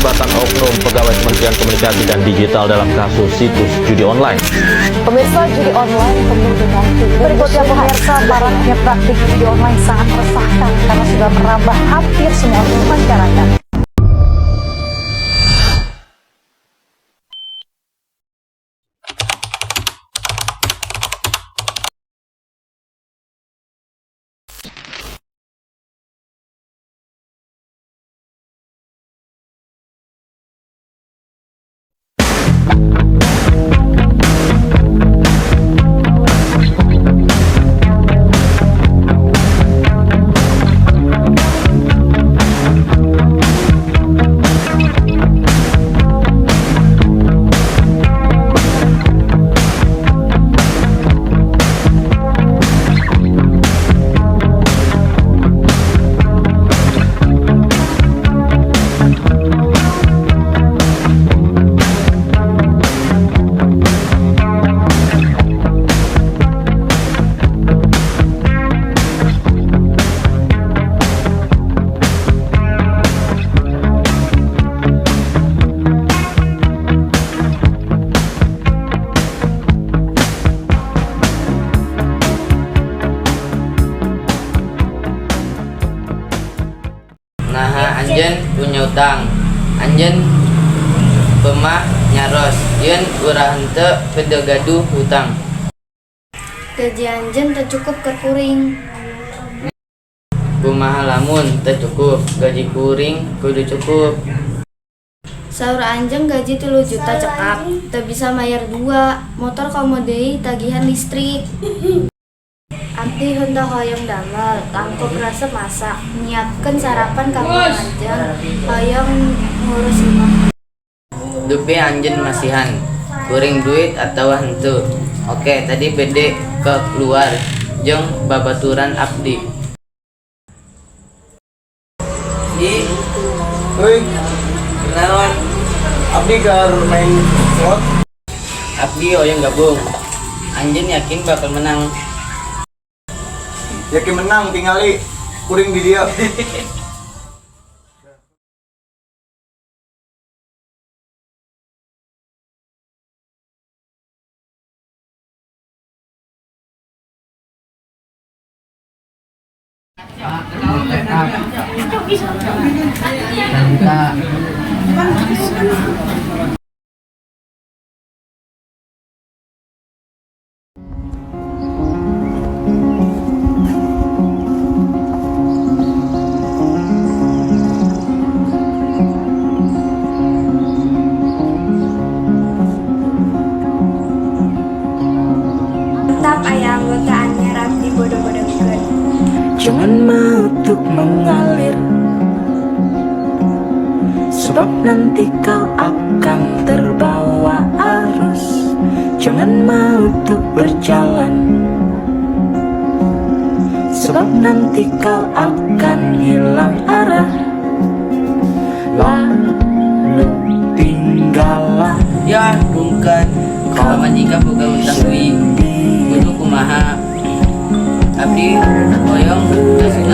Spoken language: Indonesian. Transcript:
keterlibatan oknum pegawai Kementerian Komunikasi dan Digital dalam kasus situs judi online. Pemirsa, judi online penuh dengan tipu. Berikutnya pemirsa, maraknya praktik judi online sangat meresahkan karena sudah merambah hampir semua masyarakat. Nah, anjen punya utang, anjen pemah nyaros, yen urah henteu pede gaduh hutang. Gaji anjen teu cukup keur kuring. Kumaha lamun teu cukup, gaji kuring kudu cukup. Saur anjeng gaji 3 juta cekap, teu bisa mayar 2, motor komo deui tagihan listrik. Abdi hendak hoyong damel, langkung resep masak, nyiapkeun sarapan kanggo anjeng, hoyong ngurus imah. Dupe anjen masihan, kuring duit atau henteu. Oke, tadi bede ke keluar, jeung babaturan abdi. Hei, kenalan. Abdi gar main slot. Abdi hoyong gabung. Anjen yakin bakal menang. Yakin menang tingali kuring di dia. Tetap aya anggota anyar abdi bodoh-bodohkeun. Jangan mau untuk mengalir, sebab nanti kau akan terbawa arus. Jangan mau untuk berjalan, sebab nanti kau akan hilang arah. Lalu tinggallah Ya, bukan. Kalau majikan boga utang duit, kudu kumaha. Abdi hoyong kasih